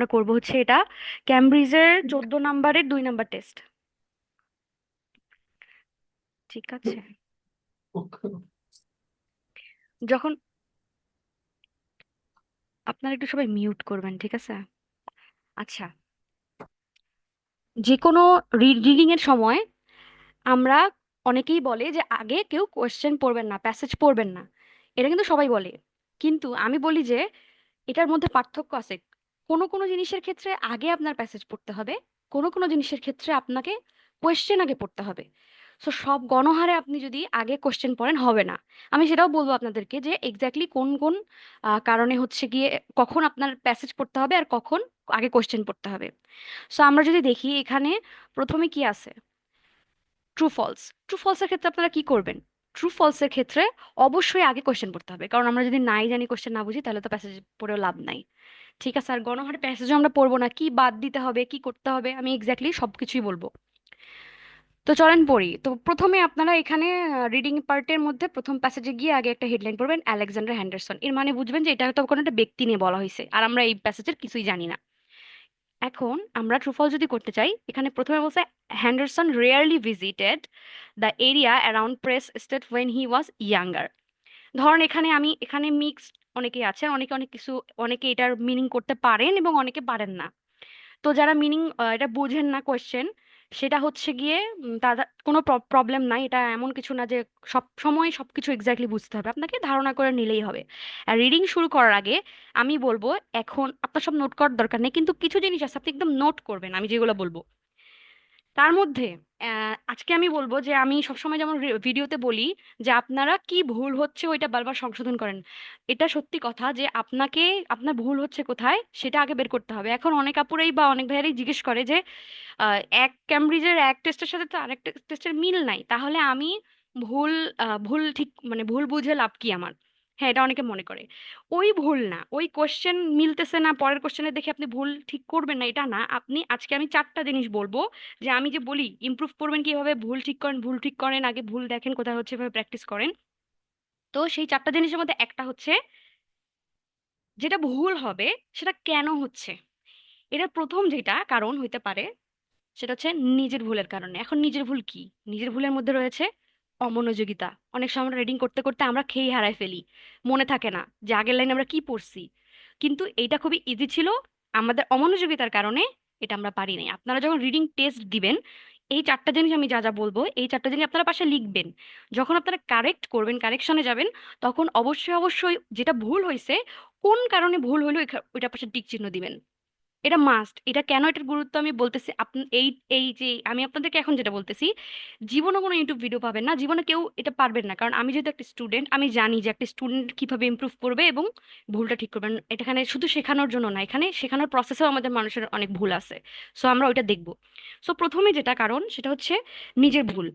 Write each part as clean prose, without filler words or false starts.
আমরা করব হচ্ছে এটা ক্যামব্রিজের 14 নম্বরের 2 নম্বর টেস্ট। ঠিক আছে। যখন আপনারা একটু সবাই মিউট করবেন, ঠিক আছে? আচ্ছা, যে কোনো রিডিং এর সময় আমরা অনেকেই বলে যে আগে কেউ কোয়েশ্চেন পড়বেন না, প্যাসেজ পড়বেন না। এটা কিন্তু সবাই বলে, কিন্তু আমি বলি যে এটার মধ্যে পার্থক্য আছে। কোনো কোনো জিনিসের ক্ষেত্রে আগে আপনার প্যাসেজ পড়তে হবে, কোনো কোনো জিনিসের ক্ষেত্রে আপনাকে কোয়েশ্চেন আগে পড়তে হবে। সো সব গণহারে আপনি যদি আগে কোয়েশ্চেন পড়েন হবে না। আমি সেটাও বলবো আপনাদেরকে যে এক্স্যাক্টলি কোন কোন কারণে হচ্ছে গিয়ে কখন আপনার প্যাসেজ পড়তে হবে আর কখন আগে কোয়েশ্চেন পড়তে হবে। সো আমরা যদি দেখি এখানে প্রথমে কি আছে, ট্রু ফলস। ট্রু ফলসের ক্ষেত্রে আপনারা কি করবেন? ট্রু ফলসের ক্ষেত্রে অবশ্যই আগে কোয়েশ্চেন পড়তে হবে, কারণ আমরা যদি নাই জানি, কোয়েশ্চেন না বুঝি, তাহলে তো প্যাসেজ পড়েও লাভ নাই। ঠিক আছে, আর গণহারে প্যাসেজও আমরা পড়বো না, কি বাদ দিতে হবে কি করতে হবে আমি এক্স্যাক্টলি সবকিছুই বলবো। তো চলেন পড়ি। তো প্রথমে আপনারা এখানে রিডিং পার্টের মধ্যে প্রথম প্যাসেজে গিয়ে আগে একটা হেডলাইন পড়বেন, আলেকজান্ডার হ্যান্ডারসন। এর মানে বুঝবেন যে এটা হয়তো কোনো একটা ব্যক্তি নিয়ে বলা হয়েছে, আর আমরা এই প্যাসেজের কিছুই জানি না। এখন আমরা ট্রুফল যদি করতে চাই, এখানে প্রথমে বলছে Henderson rarely visited the area around press state when he was younger. ধরেন এখানে মিক্সড অনেকেই আছেন, অনেকে অনেক কিছু, অনেকে এটার মিনিং করতে পারেন এবং অনেকে পারেন না। তো যারা মিনিং এটা বুঝেন না কোয়েশ্চেন, সেটা হচ্ছে গিয়ে তাদের কোনো প্রবলেম নাই। এটা এমন কিছু না যে সব সময় সবকিছু এক্স্যাক্টলি বুঝতে হবে, আপনাকে ধারণা করে নিলেই হবে। আর রিডিং শুরু করার আগে আমি বলবো, এখন আপনার সব নোট করার দরকার নেই, কিন্তু কিছু জিনিস আছে আপনি একদম নোট করবেন আমি যেগুলো বলবো। তার মধ্যে আজকে আমি বলবো যে আমি সবসময় যেমন ভিডিওতে বলি যে আপনারা কি ভুল হচ্ছে ওইটা বারবার সংশোধন করেন। এটা সত্যি কথা যে আপনাকে আপনার ভুল হচ্ছে কোথায় সেটা আগে বের করতে হবে। এখন অনেক আপুরাই বা অনেক ভাইয়ারাই জিজ্ঞেস করে যে এক ক্যামব্রিজের এক টেস্টের সাথে তো আরেক টেস্টের মিল নাই, তাহলে আমি ভুল ভুল ঠিক মানে ভুল বুঝে লাভ কি আমার? হ্যাঁ, এটা অনেকে মনে করে। ওই ভুল না, ওই কোশ্চেন মিলতেছে না পরের কোশ্চেনে দেখে আপনি ভুল ঠিক করবেন না, এটা না। আপনি আজকে আমি 4টা জিনিস বলবো, যে আমি যে বলি ইমপ্রুভ করবেন কিভাবে, ভুল ঠিক করেন, ভুল ঠিক করেন আগে, ভুল দেখেন কোথায় হচ্ছে, এভাবে প্র্যাকটিস করেন। তো সেই 4টা জিনিসের মধ্যে একটা হচ্ছে যেটা ভুল হবে সেটা কেন হচ্ছে। এটার প্রথম যেটা কারণ হইতে পারে সেটা হচ্ছে নিজের ভুলের কারণে। এখন নিজের ভুল কি? নিজের ভুলের মধ্যে রয়েছে অমনোযোগিতা। অনেক সময় আমরা রিডিং করতে করতে আমরা খেই হারাই ফেলি, মনে থাকে না যে আগের লাইনে আমরা কি পড়ছি। কিন্তু এইটা খুবই ইজি ছিল, আমাদের অমনোযোগিতার কারণে এটা আমরা পারি নাই। আপনারা যখন রিডিং টেস্ট দিবেন, এই 4টা জিনিস আমি যা যা বলবো, এই 4টা জিনিস আপনারা পাশে লিখবেন। যখন আপনারা কারেক্ট করবেন, কারেকশনে যাবেন, তখন অবশ্যই অবশ্যই যেটা ভুল হয়েছে, কোন কারণে ভুল হলো, ওইটা পাশে টিক চিহ্ন দিবেন। এটা মাস্ট। এটা কেন এটার গুরুত্ব আমি বলতেছি, আপনি এই এই যে আমি আপনাদেরকে এখন যেটা বলতেছি, জীবনে কোনো ইউটিউব ভিডিও পাবেন না, জীবনে কেউ এটা পারবেন না। কারণ আমি যেহেতু একটা স্টুডেন্ট, আমি জানি যে একটা স্টুডেন্ট কিভাবে ইমপ্রুভ করবে এবং ভুলটা ঠিক করবেন। এটা এখানে শুধু শেখানোর জন্য না, এখানে শেখানোর প্রসেসেও আমাদের মানুষের অনেক ভুল আছে। সো আমরা ওইটা দেখব। সো প্রথমে যেটা কারণ সেটা হচ্ছে নিজের ভুল।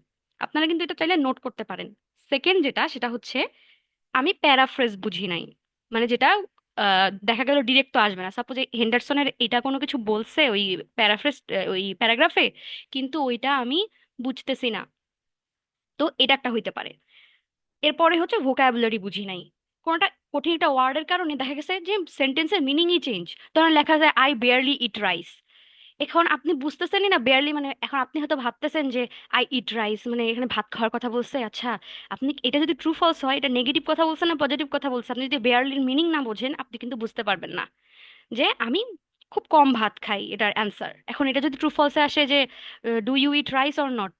আপনারা কিন্তু এটা চাইলে নোট করতে পারেন। সেকেন্ড যেটা সেটা হচ্ছে আমি প্যারাফ্রেজ বুঝি নাই। মানে যেটা দেখা গেল ডিরেক্ট তো আসবে না, সাপোজ হেন্ডারসনের এটা কোনো কিছু বলছে ওই প্যারাফ্রেজ, ওই প্যারাগ্রাফে, কিন্তু ওইটা আমি বুঝতেছি না। তো এটা একটা হইতে পারে। এরপরে হচ্ছে ভোকাবুলারি বুঝি নাই। কোনটা কঠিন একটা ওয়ার্ডের কারণে দেখা গেছে যে সেন্টেন্সের মিনিংই চেঞ্জ। ধরেন লেখা যায় আই বেয়ারলি ইট রাইস। এখন আপনি বুঝতেছেনই না বেয়ারলি মানে, এখন আপনি হয়তো ভাবতেছেন যে আই ইট রাইস মানে এখানে ভাত খাওয়ার কথা বলছে। আচ্ছা, আপনি এটা যদি ট্রু ফলস হয়, এটা নেগেটিভ কথা বলছে না পজিটিভ কথা বলছে, আপনি যদি বেয়ারলির মিনিং না বোঝেন আপনি কিন্তু বুঝতে পারবেন না যে আমি খুব কম ভাত খাই এটার অ্যান্সার। এখন এটা যদি ট্রু ফলসে আসে যে do you eat rice or not,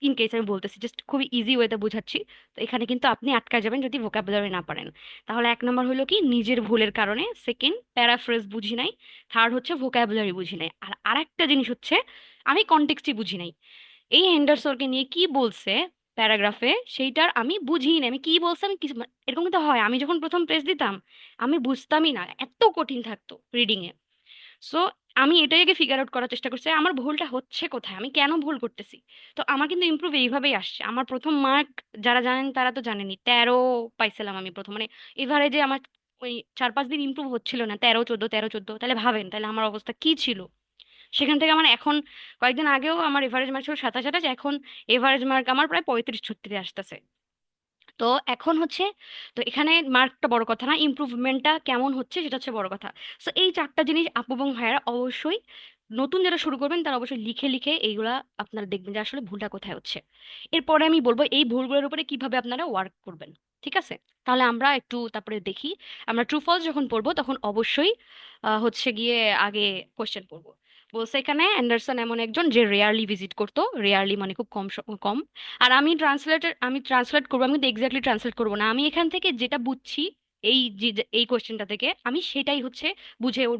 in case আমি বলতেছি, জাস্ট খুবই ইজি ওয়েতে বোঝাচ্ছি। তো এখানে কিন্তু আপনি আটকা যাবেন যদি ভোকাবুলারি না পারেন। তাহলে 1 নম্বর হলো কি নিজের ভুলের কারণে, সেকেন্ড প্যারাফ্রেজ বুঝি নাই, থার্ড হচ্ছে ভোকাবুলারি বুঝি নাই, আর আরেকটা জিনিস হচ্ছে আমি কনটেক্সটই বুঝি নাই। এই হেন্ডারসনকে নিয়ে কি বলছে প্যারাগ্রাফে সেইটার আমি বুঝিই না, আমি কি বলছি আমি কিছু এরকম কিন্তু হয়। আমি যখন প্রথম পেজ দিতাম আমি বুঝতামই না, এত কঠিন থাকতো রিডিং এ। সো আমি এটাই আগে ফিগার আউট করার চেষ্টা করছি আমার ভুলটা হচ্ছে কোথায়, আমি কেন ভুল করতেছি। তো আমার কিন্তু ইমপ্রুভ এইভাবেই আসছে। আমার প্রথম মার্ক যারা জানেন তারা তো জানেনই, 13 পাইছিলাম আমি প্রথম, মানে এভারেজে আমার ওই 4-5 দিন ইমপ্রুভ হচ্ছিল না, 13-14 13-14। তাহলে ভাবেন তাহলে আমার অবস্থা কি ছিল। সেখান থেকে আমার এখন কয়েকদিন আগেও আমার এভারেজ মার্ক ছিল 27-28, এখন এভারেজ মার্ক আমার প্রায় 35-36 আসতেছে। তো এখন হচ্ছে, তো এখানে মার্কটা বড় কথা না, ইমপ্রুভমেন্টটা কেমন হচ্ছে সেটা হচ্ছে বড় কথা। সো এই চারটা জিনিস আপু এবং ভাইয়ারা অবশ্যই, নতুন যারা শুরু করবেন তারা অবশ্যই লিখে লিখে এইগুলা আপনারা দেখবেন যে আসলে ভুলটা কোথায় হচ্ছে। এরপরে আমি বলবো এই ভুলগুলোর উপরে কিভাবে আপনারা ওয়ার্ক করবেন। ঠিক আছে, তাহলে আমরা একটু তারপরে দেখি। আমরা ট্রু ফলস যখন পড়বো তখন অবশ্যই হচ্ছে গিয়ে আগে কোশ্চেন পড়বো। বলছে এখানে অ্যান্ডারসন এমন একজন যে রেয়ারলি ভিজিট করতো, রেয়ারলি মানে খুব কম কম। আর আমি ট্রান্সলেট করবো, আমি কিন্তু এক্স্যাক্টলি ট্রান্সলেট করবো না, আমি এখান থেকে যেটা বুঝছি এই এই কোশ্চেনটা থেকে আমি সেটাই হচ্ছে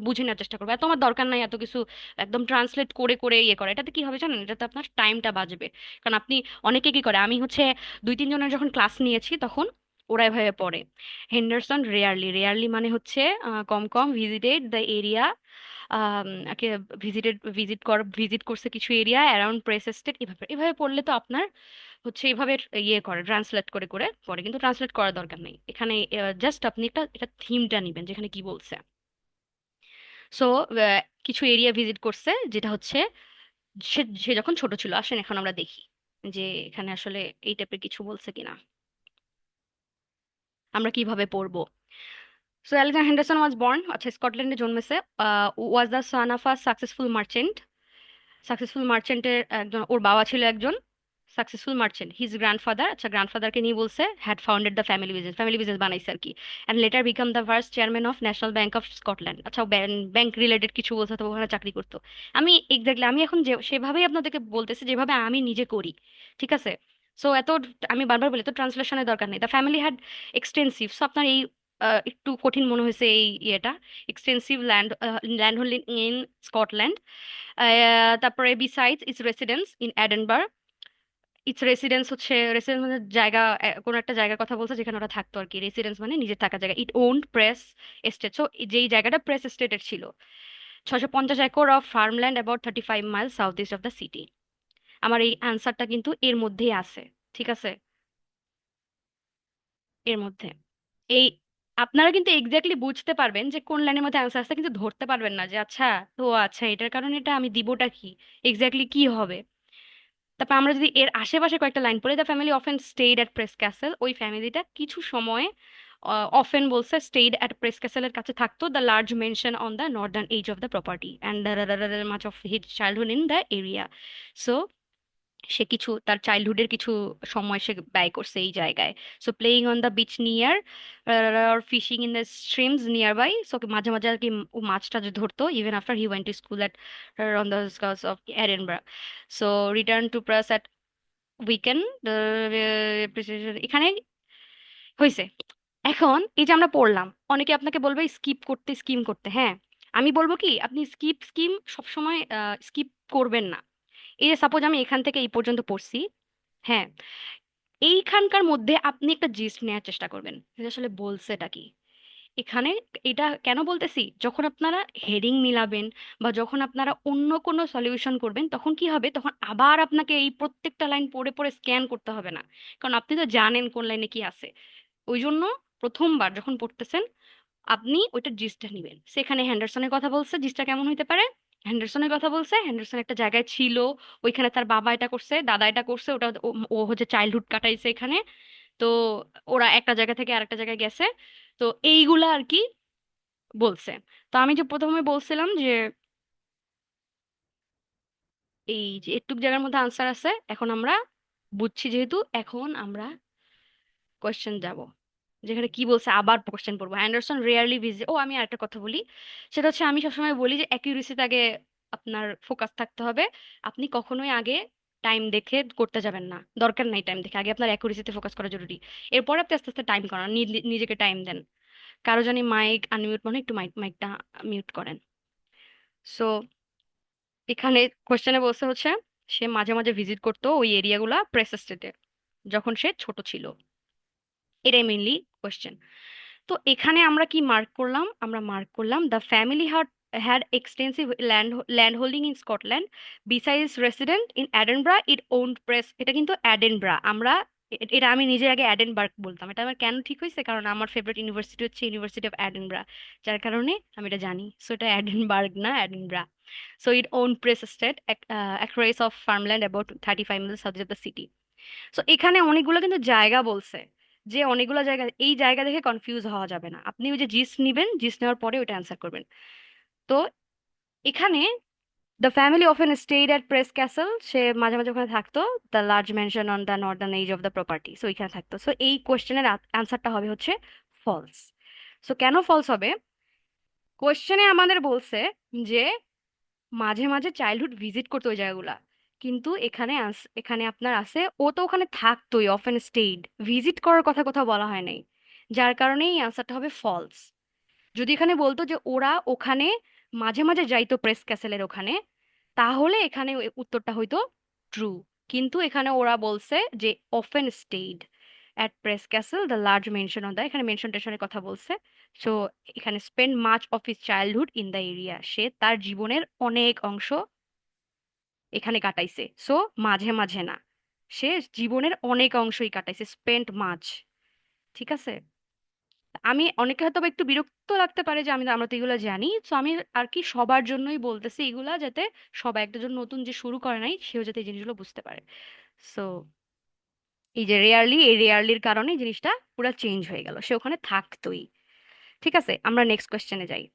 বুঝে নেওয়ার চেষ্টা করবো। এত আমার দরকার নাই এত কিছু একদম ট্রান্সলেট করে করে ইয়ে করে। এটাতে কি হবে জানেন, এটাতে আপনার টাইমটা বাঁচবে। কারণ আপনি, অনেকে কি করে, আমি হচ্ছে 2-3 জনের যখন ক্লাস নিয়েছি তখন ওরা এভাবে পড়ে, হেন্ডারসন রেয়ারলি, রেয়ারলি মানে হচ্ছে কম কম, ভিজিটেড দ্য এরিয়া, ভিজিট করছে কিছু এরিয়া অ্যারাউন্ড প্রেস এস্টেট, এভাবে এভাবে পড়লে তো আপনার হচ্ছে এইভাবে ইয়ে করে ট্রান্সলেট করে করে পরে, কিন্তু ট্রান্সলেট করার দরকার নেই এখানে। জাস্ট আপনি এটা থিমটা নিবেন যেখানে কি বলছে। সো কিছু এরিয়া ভিজিট করছে যেটা হচ্ছে সে সে যখন ছোট ছিল। আসেন এখন আমরা দেখি যে এখানে আসলে এই টাইপের কিছু বলছে কিনা, আমরা কিভাবে পড়বো। So Alexander Henderson was born, আচ্ছা স্কটল্যান্ডে জন্মেছে, was the son of a successful merchant. Successful মার্চেন্টের একজন, ওর বাবা ছিল একজন সাকসেসফুল মার্চেন্ট। হিজ গ্র্যান্ডফাদার, আচ্ছা গ্র্যান্ডফাদারকে নিয়ে বলছে, had founded the family business বানাইছে আর কি। And letter become the first chairman of national bank of Scotland. আচ্ছা ব্যাংক রিলেটেড কিছু বলছে, তো ওখানে চাকরি করতো। আমি এক্স্যাক্টলি আমি এখন যে সেভাবেই আপনাদেরকে বলতেছি যেভাবে আমি নিজে করি। ঠিক আছে, সো এত, আমি বারবার বলি তো ট্রান্সলেশনের দরকার নেই। The family had extensive, so আপনার এই একটু কঠিন মনে হয়েছে এই ইয়েটা, extensive land holding in Scotland. তারপরে besides its residence in Edinburgh. Its residence হচ্ছে, রেসিডেন্স মানে জায়গা, কোনো একটা জায়গার কথা বলছে যেখানে ওরা থাকতো আর কি। রেসিডেন্স মানে নিজের থাকা জায়গা। ইট ওন্ড প্রেস এস্টেট, সো যেই জায়গাটা প্রেস এস্টেটের ছিল। 650 acre of farmland about 35 mile south east of the city. আমার এই অ্যান্সারটা কিন্তু এর মধ্যেই আছে। ঠিক আছে, এর মধ্যে এই, আপনারা কিন্তু এক্স্যাক্টলি বুঝতে পারবেন যে কোন লাইনের মধ্যে অ্যান্সার আছে, কিন্তু ধরতে পারবেন না যে আচ্ছা, তো আচ্ছা এটার কারণে এটা আমি দিবোটা কি, এক্স্যাক্টলি কি হবে। তারপর আমরা যদি এর আশেপাশে কয়েকটা লাইন পড়ি, the family often stayed at press castle, ওই ফ্যামিলিটা কিছু সময়, অফেন বলছে স্টেড অ্যাট প্রেস ক্যাসেলের কাছে থাকতো। The large mansion on the northern edge of the property and much of his childhood in the area. So সে কিছু তার চাইল্ডহুডের কিছু সময় সে ব্যয় করছে এই জায়গায়। So playing on the beach near, fishing in the streams nearby, so মাঝে মাঝে আর কি ও মাছ টাছ ধরতো। Even after he went to school at on the scars of Edinburgh. So return to Press at weekend. এখানে হয়েছে। এখন এই যে আমরা পড়লাম, অনেকে আপনাকে বলবে স্কিপ করতে, স্কিম করতে। হ্যাঁ, আমি বলবো কি, আপনি স্কিম সবসময় স্কিপ করবেন না। এই যে সাপোজ আমি এখান থেকে এই পর্যন্ত পড়ছি, হ্যাঁ, এইখানকার মধ্যে আপনি একটা জিস্ট নেওয়ার চেষ্টা করবেন যে আসলে বলছেটা কি এখানে। এটা কেন বলতেছি, যখন আপনারা হেডিং মিলাবেন বা যখন আপনারা অন্য কোনো সলিউশন করবেন তখন কি হবে, তখন আবার আপনাকে এই প্রত্যেকটা লাইন পড়ে পড়ে স্ক্যান করতে হবে না, কারণ আপনি তো জানেন কোন লাইনে কি আছে। ওই জন্য প্রথমবার যখন পড়তেছেন আপনি ওইটা জিসটা নিবেন। সেখানে হ্যান্ডারসনের কথা বলছে, জিসটা কেমন হইতে পারে, হ্যান্ডারসনের কথা বলছে, হ্যান্ডারসন একটা জায়গায় ছিল, ওইখানে তার বাবা এটা করছে, দাদা এটা করছে, ওটা ও ও হচ্ছে চাইল্ডহুড কাটাইছে এখানে। তো ওরা একটা জায়গা থেকে আরেকটা জায়গায় গেছে। তো এইগুলা আর কি বলছে। তো আমি যে প্রথমে বলছিলাম যে এই যে একটুক জায়গার মধ্যে আনসার আছে, এখন আমরা বুঝছি যেহেতু, এখন আমরা কোয়েশ্চেন যাব যেখানে কি বলছে, আবার কোশ্চেন পড়বো। অ্যান্ডারসন রেয়ারলি ভিজিট, ও আমি আরেকটা কথা বলি, সেটা হচ্ছে আমি সবসময় বলি যে অ্যাকিউরেসিতে আগে আপনার ফোকাস থাকতে হবে। আপনি কখনোই আগে টাইম দেখে করতে যাবেন না, দরকার নাই টাইম দেখে, আগে আপনার অ্যাকুরেসিতে ফোকাস করা জরুরি। এরপর আপনি আস্তে আস্তে টাইম করান, নিজেকে টাইম দেন। কারো জানি মাইক আনমিউট, মনে হয় একটু মাইকটা মিউট করেন। সো এখানে কোশ্চেনে বলছে হচ্ছে সে মাঝে মাঝে ভিজিট করতো ওই এরিয়াগুলা প্রেস স্টেটে যখন সে ছোট ছিল। এটাই মেইনলি কোশ্চেন। তো এখানে আমরা কি মার্ক করলাম, আমরা মার্ক করলাম the family had extensive land holding in Scotland. Besides resident in Edinburgh, it owned press. এটা কিন্তু এডেনব্রা, আমরা এটা আমি নিজে আগে এডেনবার্গ বলতাম। এটা আমার কেন ঠিক হয়েছে, কারণ আমার ফেভারিট ইউনিভার্সিটি হচ্ছে ইউনিভার্সিটি অফ এডেনব্রা, যার কারণে আমি এটা জানি। সো এটা এডেনবার্গ না, এডেনব্রা। So it own Press estate acres of farmland about 35 miles south of the city. So এখানে অনেকগুলো কিন্তু জায়গা বলছে, যে অনেকগুলো জায়গা, এই জায়গা দেখে কনফিউজ হওয়া যাবে না। আপনি ওই যে জিস নিবেন, জিস নেওয়ার পরে ওইটা অ্যান্সার করবেন। তো এখানে the family often stayed at press Castle, সে মাঝে মাঝে ওখানে থাকতো। The large mansion on the northern edge of the property, so ওইখানে থাকতো। সো এই কোয়েশ্চেনের অ্যান্সারটা হবে হচ্ছে ফলস। সো কেন ফলস হবে? কোয়েশ্চেনে আমাদের বলছে যে মাঝে মাঝে চাইল্ডহুড ভিজিট করতো ওই জায়গাগুলা, কিন্তু এখানে এখানে আপনার আছে ও তো ওখানে থাকতোই, অফেন স্টেড, ভিজিট করার কথা কোথাও বলা হয় নাই। যার কারণেই অ্যান্সারটা হবে ফলস। যদি এখানে বলতো যে ওরা ওখানে মাঝে মাঝে যাইতো প্রেস ক্যাসেলের ওখানে, তাহলে এখানে ওই উত্তরটা হয়তো ট্রু। কিন্তু এখানে ওরা বলছে যে often stayed at press Castle, the large mansion on the, এখানে মেনশন টেনশনের কথা বলছে। সো এখানে spend much of his childhood in the area, সে তার জীবনের অনেক অংশ এখানে কাটাইছে। সো মাঝে মাঝে না, সে জীবনের অনেক অংশই কাটাইছে, স্পেন্ট মাচ। ঠিক আছে। আমি অনেকে হয়তো বা একটু বিরক্ত লাগতে পারে যে আমরা তো এগুলো জানি, তো আমি আর কি সবার জন্যই বলতেছি এগুলা, যাতে সবাই একটা জন নতুন যে শুরু করে নাই সেও যাতে এই জিনিসগুলো বুঝতে পারে। সো এই যে রেয়ারলি, এই রেয়ারলির কারণে এই জিনিসটা পুরো চেঞ্জ হয়ে গেল, সে ওখানে থাকতোই। ঠিক আছে, আমরা নেক্সট কোয়েশ্চেনে যাই।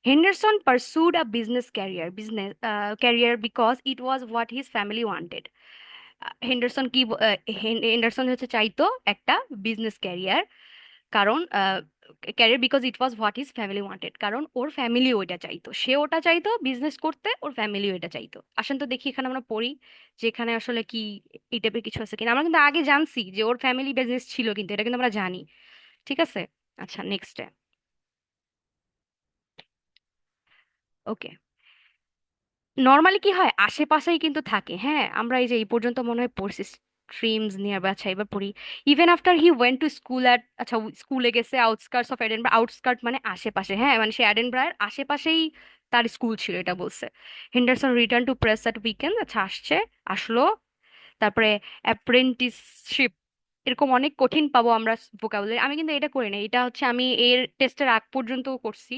Henderson pursued a business career because it was what his family wanted. Henderson কি হেন্ডারসন হচ্ছে চাইতো একটা বিজনেস ক্যারিয়ার, কারণ career because it was what his family wanted, কারণ ওর ফ্যামিলি ওইটা চাইতো, সে ওটা চাইতো বিজনেস করতে, ওর ফ্যামিলি ওইটা চাইতো। আসেন তো দেখি এখানে আমরা পড়ি যে এখানে আসলে কি এই টাইপের কিছু আছে কিনা। আমরা কিন্তু আগে জানছি যে ওর ফ্যামিলি বিজনেস ছিল, কিন্তু এটা কিন্তু আমরা জানি। ঠিক আছে। আচ্ছা, নেক্সট। ওকে। নর্মালি কি হয়, আশেপাশেই কিন্তু থাকে। হ্যাঁ, আমরা এই যে এই পর্যন্ত মনে হয় পড়ছি স্ট্রিমস নিয়ে, বা আচ্ছা এবার পড়ি। Even after he went to school at, আচ্ছা স্কুলে গেছে আউটস্কার্টস অফ এডেনব্রা, আউটস্কার্ট মানে আশেপাশে, হ্যাঁ মানে সে এডেনব্রার আশেপাশেই তার স্কুল ছিল, এটা বলছে। Henderson return to press at weekend, আচ্ছা আসছে, আসলো। তারপরে অ্যাপ্রেন্টিসশিপ, এরকম অনেক কঠিন পাবো আমরা ভোকাবুলারি। আমি কিন্তু এটা করি না, এটা হচ্ছে আমি এর টেস্টের আগ পর্যন্ত করছি,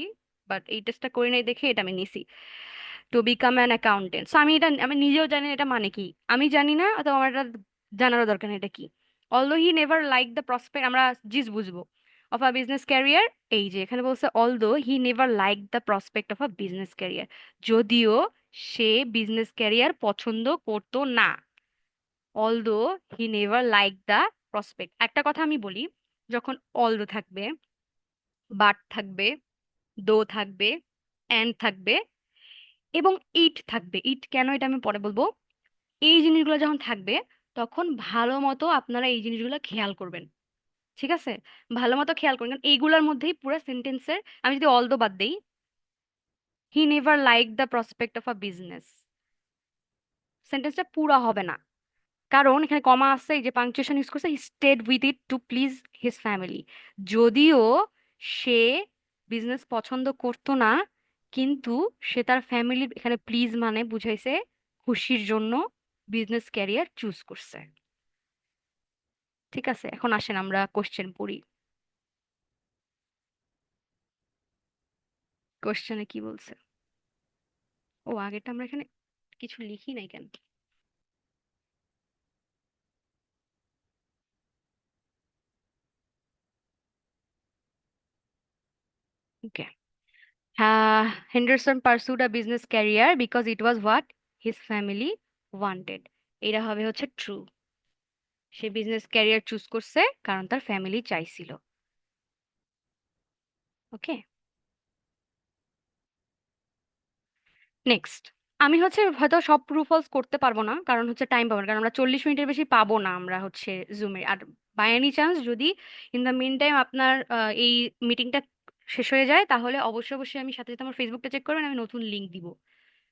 বাট এই টেস্টটা করি নাই দেখে এটা আমি নিছি। To become an accountant, so আমি এটা আমি নিজেও জানি না এটা মানে কি। আমি জানি না, অথবা আমার এটা জানারও দরকার নেই এটা কি। Although he never like the prospect, আমরা জিস বুঝবো, অফ আ বিজনেস ক্যারিয়ার। এই যে এখানে বলছে although he never like the prospect of a business career, যদিও সে বিজনেস ক্যারিয়ার পছন্দ করতো না। Although he never like the prospect, একটা কথা আমি বলি, যখন অলদো থাকবে, বাট থাকবে, দো থাকবে, অ্যান্ড থাকবে, এবং ইট থাকবে, ইট কেন এটা আমি পরে বলবো, এই জিনিসগুলো যখন থাকবে তখন ভালো মতো আপনারা এই জিনিসগুলো খেয়াল করবেন। ঠিক আছে, ভালো মতো খেয়াল করবেন, কারণ এইগুলোর মধ্যেই পুরো সেন্টেন্সের, আমি যদি অলদো বাদ দেই, he never like the prospect of a business, সেন্টেন্সটা পুরো হবে না। কারণ এখানে কমা আছে, এই যে পাংচুয়েশন ইউজ করছে, he stayed with it to please his family, যদিও সে বিজনেস পছন্দ করতো না, কিন্তু সে তার ফ্যামিলি, এখানে প্লিজ মানে বুঝাইছে খুশির জন্য বিজনেস ক্যারিয়ার চুজ করছে। ঠিক আছে, এখন আসেন আমরা কোশ্চেন পড়ি। কোশ্চেনে কি বলছে? ও আগেরটা আমরা এখানে কিছু লিখি নাই কেন? ওকে। হ্যাঁ, Henderson pursued a business career because it was what his family wanted, এটা হবে হচ্ছে ট্রু। সে বিজনেস ক্যারিয়ার চুজ করছে কারণ তার ফ্যামিলি চাইছিল। ওকে। নেক্সট। আমি হচ্ছে হয়তো সব ট্রু ফলস করতে পারবো না, কারণ হচ্ছে টাইম পাবো না, কারণ আমরা 40 মিনিটের বেশি পাবো না আমরা হচ্ছে জুমে। আর বাই এনি চান্স যদি ইন দ্য মিন টাইম আপনার এই মিটিংটা শেষ হয়ে যায়, তাহলে অবশ্যই অবশ্যই আমি সাথে সাথে আমার ফেসবুকটা চেক করবেন, আমি নতুন লিঙ্ক দিব।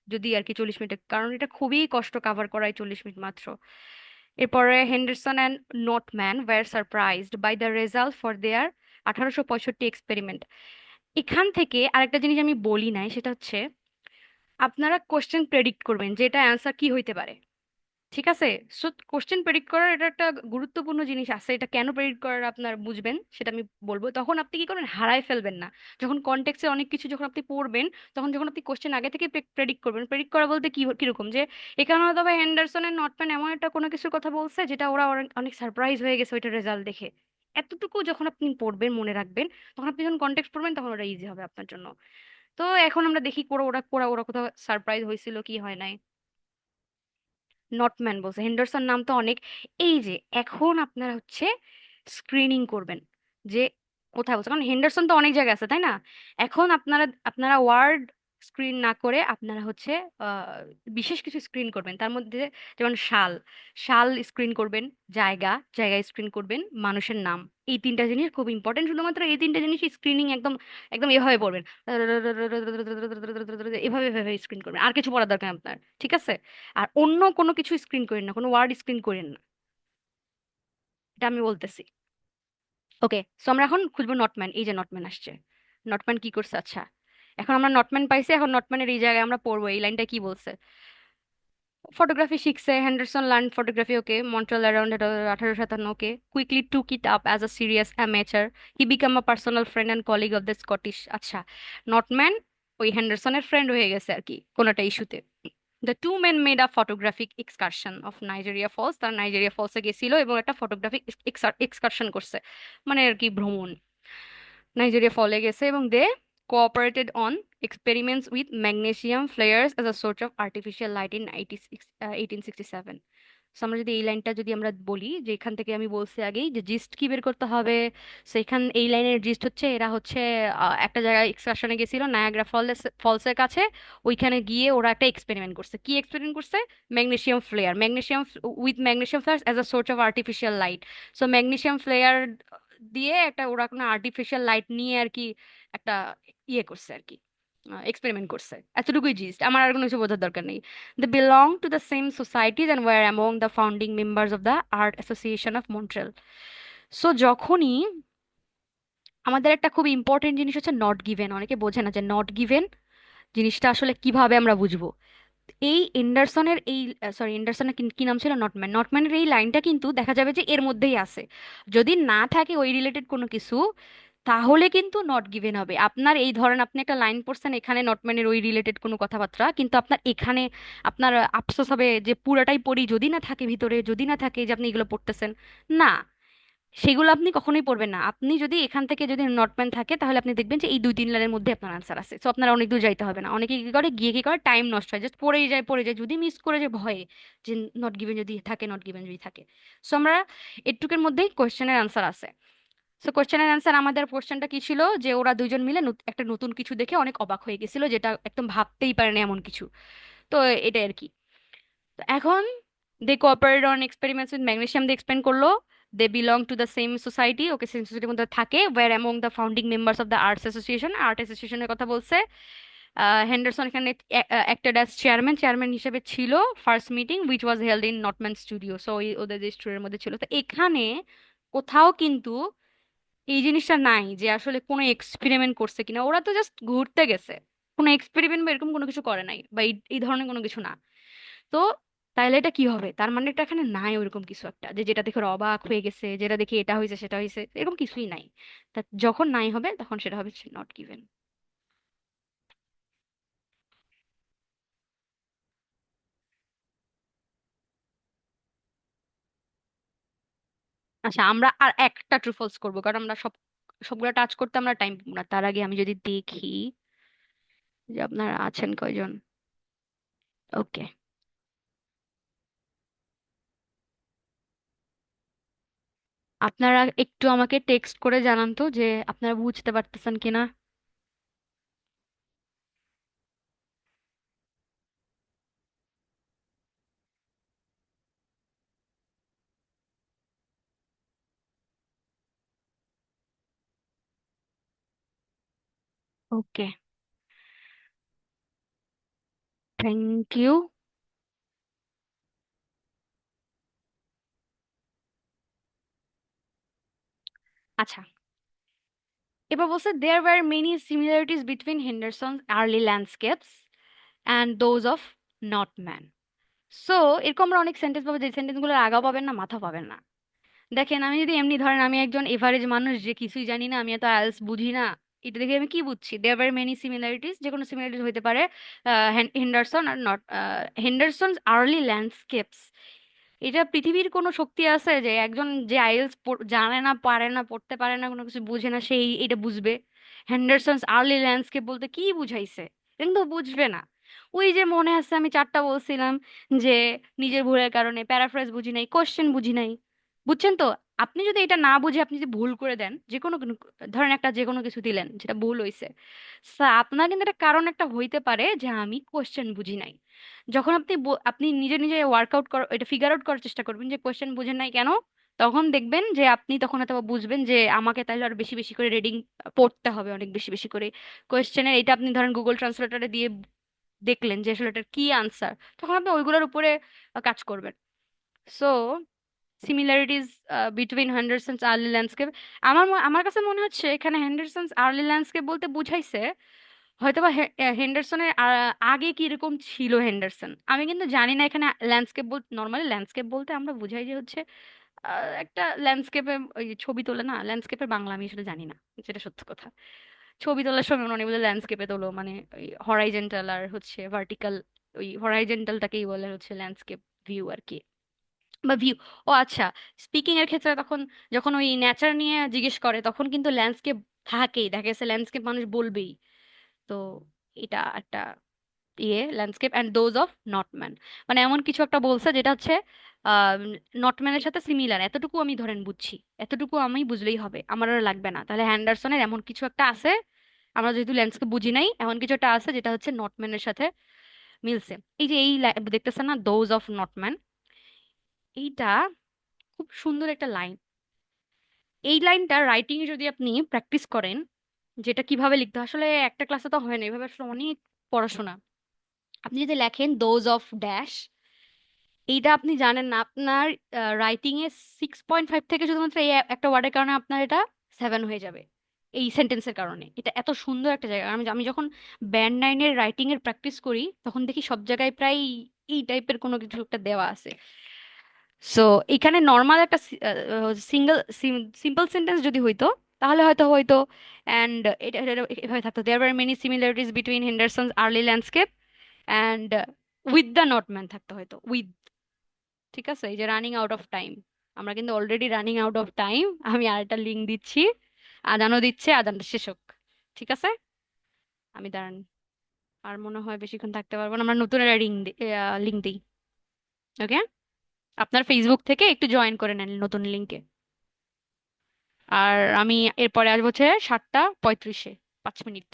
যদি আর কি 40 মিনিটের, কারণ এটা খুবই কষ্ট কাভার করায় 40 মিনিট মাত্র। এরপরে Henderson and Notman were surprised by the result for their 1865 experiment. এখান থেকে আরেকটা জিনিস আমি বলি নাই, সেটা হচ্ছে আপনারা কোশ্চেন প্রেডিক্ট করবেন যে এটা অ্যান্সার কি হইতে পারে। ঠিক আছে। সো কোশ্চেন প্রেডিক্ট করার এটা একটা গুরুত্বপূর্ণ জিনিস আছে, এটা কেন প্রেডিক্ট করার আপনার বুঝবেন সেটা আমি বলবো। তখন আপনি কি করেন, হারায় ফেলবেন না। যখন কনটেক্সে অনেক কিছু যখন আপনি পড়বেন, তখন যখন আপনি কোশ্চেন আগে থেকে প্রেডিক্ট করবেন, প্রেডিক্ট করা বলতে কি কিরকম, যে এখানে হয়তো বা হেন্ডারসনের নটম্যান এমন একটা কোনো কিছুর কথা বলছে যেটা ওরা অনেক সারপ্রাইজ হয়ে গেছে ওইটা রেজাল্ট দেখে, এতটুকু যখন আপনি পড়বেন মনে রাখবেন, তখন আপনি যখন কন্টেক্সট পড়বেন তখন ওটা ইজি হবে আপনার জন্য। তো এখন আমরা দেখি ওরা ওরা কোথাও সারপ্রাইজ হয়েছিল কি হয় নাই। নটম্যান বলছে, হেন্ডারসন নাম তো অনেক। এই যে এখন আপনারা হচ্ছে স্ক্রিনিং করবেন যে কোথায় বলছে, কারণ হেন্ডারসন তো অনেক জায়গায় আছে তাই না। এখন আপনারা ওয়ার্ড স্ক্রিন না করে আপনারা হচ্ছে আহ, বিশেষ কিছু স্ক্রিন করবেন, তার মধ্যে যেমন শাল, শাল স্ক্রিন করবেন, জায়গা, জায়গা স্ক্রিন করবেন, মানুষের নাম। এই তিনটা জিনিস খুব ইম্পর্টেন্ট, শুধুমাত্র এই তিনটা জিনিস স্ক্রিনিং একদম একদম এভাবে পড়বেন, এভাবে এভাবে স্ক্রিন করবেন, আর কিছু পড়ার দরকার নেই আপনার, ঠিক আছে। আর অন্য কোনো কিছু স্ক্রিন করেন না, কোনো ওয়ার্ড স্ক্রিন করেন না, এটা আমি বলতেছি। ওকে, সো আমরা এখন খুঁজবো নটম্যান। এই যে নটম্যান আসছে, নটম্যান কি করছে? আচ্ছা, এখন আমরা নটম্যান পাইছি, এখন নটম্যানের এই জায়গায় আমরা পড়বো এই লাইনটা কি বলছে। ফটোগ্রাফি শিখছে, Henderson learn photography, okay, Montreal around 1857, okay, quickly took it up as a serious amateur, he become a personal friend and colleague of the Scottish. আচ্ছা, নটম্যান ওই হেন্ডারসনের ফ্রেন্ড হয়ে গেছে আর কি কোনোটা ইস্যুতে। The two men made a photographic excursion of Niagara falls, তার Niagara ফলসে গেছিল এবং একটা ফটোগ্রাফিক এক্সকারশন করছে, মানে আর কি ভ্রমণ। নাইজেরিয়া ফলে গেছে এবং দে cooperated on experiments with magnesium flares as a source of artificial light in 1867. So আমরা যদি এই লাইনটা যদি আমরা বলি, যে এখান থেকে আমি বলছি আগেই যে জিস্ট কি বের করতে হবে। সেখান এই লাইনের জিস্ট হচ্ছে এরা হচ্ছে একটা জায়গায় এক্সকারশনে গেছিল নায়াগ্রা ফলসের কাছে। ওইখানে গিয়ে ওরা একটা এক্সপেরিমেন্ট করছে। কি এক্সপেরিমেন্ট করছে? Magnesium flare, magnesium with magnesium flare as a source of artificial light. So magnesium flare দিয়ে একটা ওরা কোনো আর্টিফিশিয়াল লাইট নিয়ে আর কি একটা ইয়ে করছে আর কি, এক্সপেরিমেন্ট করছে। এতটুকুই জিস্ট, আমার আর কোনো কিছু বোঝার দরকার নেই। They belong to the same societies and were among the founding members of the art association of Montreal. So যখনই আমাদের একটা খুব ইম্পর্টেন্ট জিনিস হচ্ছে নট গিভেন, অনেকে বোঝে না যে নট গিভেন জিনিসটা আসলে কিভাবে আমরা বুঝবো। এই এন্ডারসনের এই সরি এন্ডারসনের কি কি নাম ছিল, নটম্যান, নটম্যানের এই লাইনটা কিন্তু দেখা যাবে যে এর মধ্যেই আছে। যদি না থাকে ওই রিলেটেড কোনো কিছু, তাহলে কিন্তু নট গিভেন হবে। আপনার এই ধরেন আপনি একটা লাইন পড়ছেন, এখানে নটম্যানের ওই রিলেটেড কোনো কথাবার্তা, কিন্তু আপনার এখানে আপনার আফসোস হবে যে পুরাটাই পড়ি যদি না থাকে ভিতরে, যদি না থাকে যে আপনি এগুলো পড়তেছেন। না, সেগুলো আপনি কখনোই পড়বেন না। আপনি যদি এখান থেকে যদি নটম্যান থাকে তাহলে আপনি দেখবেন যে এই দুই তিন লাইনের মধ্যে আপনার আনসার আছে। সো আপনার অনেক দূর যাইতে হবে না। অনেকে কি করে, গিয়ে কি করে, টাইম নষ্ট হয়, জাস্ট পড়েই যায় পড়ে যায়, যদি মিস করে যে ভয়ে যে নট গিভেন যদি থাকে, নট গিভেন যদি থাকে। সো আমরা এটুকের মধ্যেই কোয়েশ্চেনের আনসার আছে। সো কোয়েশ্চেনের অ্যান্সার, আমাদের কোয়েশ্চেনটা কি ছিল, যে ওরা দুইজন মিলে একটা নতুন কিছু দেখে অনেক অবাক হয়ে গেছিল, যেটা একদম ভাবতেই পারে না এমন কিছু। তো এটাই আর কি। তো এখন they cooperate on experiments with magnesium, দিয়ে এক্সপ্লেন করলো। They belong to the same society, okay, same সোসাইটির মধ্যে থাকে, were among the founding members of the arts association, art অ্যাসোসিয়েশনের কথা বলছে। হেন্ডারসন এখানে অ্যাক্টেড অ্যাজ চেয়ারম্যান, চেয়ারম্যান হিসেবে ছিল। First meeting which was held in Notman studio, so ওদের যে স্টুডিওর মধ্যে ছিল। তো এখানে কোথাও কিন্তু এই জিনিসটা নাই যে আসলে কোনো এক্সপেরিমেন্ট করছে কিনা, ওরা তো জাস্ট ঘুরতে গেছে, কোনো এক্সপেরিমেন্ট বা এরকম কোনো কিছু করে নাই, বা এই ধরনের কোনো কিছু না। তো তাইলে এটা কি হবে, তার মানে এটা এখানে নাই ওইরকম কিছু একটা যে যেটা দেখে ওরা অবাক হয়ে গেছে, যেটা দেখে এটা হয়েছে সেটা হয়েছে, এরকম কিছুই নাই। তা যখন নাই হবে তখন সেটা হবে নট গিভেন। আচ্ছা, আমরা আর একটা ট্রু ফলস করবো, কারণ আমরা সবগুলো টাচ করতে আমরা টাইম পাবো না। তার আগে আমি যদি দেখি যে আপনারা আছেন কয়জন। ওকে, আপনারা একটু আমাকে টেক্সট করে জানান তো যে আপনারা বুঝতে পারতেছেন কিনা। ওকে, থ্যাংক ইউ। আচ্ছা, এবার বলছে there were many similarities between Henderson's early landscapes and those of Notman. So এরকম আমরা অনেক সেন্টেন্স পাবো, যে সেন্টেন্সগুলোর আগাও পাবেন না, মাথা পাবেন না। দেখেন, আমি যদি এমনি ধরেন আমি একজন এভারেজ মানুষ যে কিছুই জানি না, আমি এত আইএলটিএস বুঝি না, এটা দেখে আমি কি বুঝছি? দেয়ার ওয়ার মেনি সিমিলারিটিস, যে কোনো সিমিলারিটিস হতে পারে হেন্ডারসন আর নট, হেন্ডারসনস আর্লি ল্যান্ডস্কেপস, এটা পৃথিবীর কোনো শক্তি আছে যে একজন যে আইএলটিএস জানে না, পারে না, পড়তে পারে না, কোনো কিছু বুঝে না, সেই এটা বুঝবে? হ্যান্ডারসনস আর্লি ল্যান্ডস্কেপ বলতে কি বুঝাইছে? এটা কিন্তু বুঝবে না। ওই যে মনে আছে আমি চারটা বলছিলাম যে নিজের ভুলের কারণে প্যারাফ্রেজ বুঝি নাই, কোশ্চেন বুঝি নাই, বুঝছেন তো? আপনি যদি এটা না বুঝে আপনি যদি ভুল করে দেন, যে কোনো ধরেন একটা যে কোনো কিছু দিলেন যেটা ভুল হয়েছে, আপনার কিন্তু একটা কারণ একটা হইতে পারে যে আমি কোশ্চেন বুঝি নাই। যখন আপনি আপনি নিজে নিজে ওয়ার্কআউট কর, এটা ফিগার আউট করার চেষ্টা করবেন যে কোশ্চেন বুঝেন নাই কেন, তখন দেখবেন যে আপনি তখন হয়তো বা বুঝবেন যে আমাকে তাহলে আরো বেশি বেশি করে রিডিং পড়তে হবে, অনেক বেশি বেশি করে কোশ্চেনের। এটা আপনি ধরেন গুগল ট্রান্সলেটরে দিয়ে দেখলেন যে আসলে এটার কি আনসার, তখন আপনি ওইগুলোর উপরে কাজ করবেন। So similarities between Henderson's early landscape, আমার কাছে মনে হচ্ছে এখানে হেন্ডারসনস আর্লি ল্যান্ডস্কেপ বলতে বুঝাইছে হয়তোবা হেন্ডারসনের আগে কিরকম ছিল হেন্ডারসন। আমি কিন্তু জানি না এখানে ল্যান্ডস্কেপ বলতে, নর্মালি ল্যান্ডস্কেপ বলতে আমরা বুঝাই যে হচ্ছে একটা ল্যান্ডস্কেপে ওই যে ছবি তোলে না, ল্যান্ডস্কেপের বাংলা আমি আসলে জানি না, যেটা সত্য কথা। ছবি তোলার সময় অনেক বলে ল্যান্ডস্কেপে তোলো, মানে ওই হরাইজেন্টাল আর হচ্ছে ভার্টিক্যাল, ওই হরাইজেন্টালটাকেই বলে হচ্ছে ল্যান্ডস্কেপ ভিউ আর কি, বা ভিউ। ও আচ্ছা, স্পিকিং এর ক্ষেত্রে তখন যখন ওই নেচার নিয়ে জিজ্ঞেস করে তখন কিন্তু ল্যান্ডস্কেপ থাকেই, দেখা গেছে ল্যান্ডস্কেপ মানুষ বলবেই। তো এটা একটা ইয়ে ল্যান্ডস্কেপ অ্যান্ড দোজ অফ নটম্যান, মানে এমন কিছু একটা বলছে যেটা হচ্ছে নটম্যানের সাথে সিমিলার, এতটুকু আমি ধরেন বুঝছি, এতটুকু আমি বুঝলেই হবে, আমার আর লাগবে না। তাহলে হ্যান্ডারসনের এমন কিছু একটা আছে, আমরা যেহেতু ল্যান্ডস্কেপ বুঝি নাই, এমন কিছু একটা আছে যেটা হচ্ছে নটম্যানের সাথে মিলছে। এই যে এই দেখতেছেন না দোজ অফ নটম্যান, এইটা খুব সুন্দর একটা লাইন। এই লাইনটা রাইটিং এ যদি আপনি প্র্যাকটিস করেন, যেটা কিভাবে লিখতে হয়, আসলে একটা ক্লাসে তো হয় না, এভাবে আসলে অনেক পড়াশোনা। আপনি যদি লেখেন দোজ অফ ড্যাশ, এইটা আপনি জানেন না আপনার রাইটিং এ 6.5 থেকে শুধুমাত্র এই একটা ওয়ার্ডের কারণে আপনার এটা 7 হয়ে যাবে, এই সেন্টেন্সের কারণে। এটা এত সুন্দর একটা জায়গা। আমি আমি যখন ব্যান্ড নাইনের রাইটিং এর প্র্যাকটিস করি তখন দেখি সব জায়গায় প্রায় এই টাইপের কোনো কিছু একটা দেওয়া আছে। সো এখানে নর্মাল একটা সিঙ্গেল সিম্পল সেন্টেন্স যদি হইতো তাহলে হয়তো হয়তো অ্যান্ড এটা এভাবে থাকতো, there were many similarities between Henderson's early landscape and with the Notman থাকতো হয়তো উইথ। ঠিক আছে, এই যে রানিং আউট অফ টাইম, আমরা কিন্তু already running out of time. আমি আরেকটা লিঙ্ক দিচ্ছি, আজানও দিচ্ছে, আজানটা শেষ হোক। ঠিক আছে, আমি দাঁড়ান, আর মনে হয় বেশিক্ষণ থাকতে পারবো না, আমরা নতুন একটা লিঙ্ক দিই। ওকে, আপনার ফেসবুক থেকে একটু জয়েন করে নেন নতুন লিঙ্কে। আর আমি এরপরে আসবো হচ্ছে 7টা 35-এ, 5 মিনিট।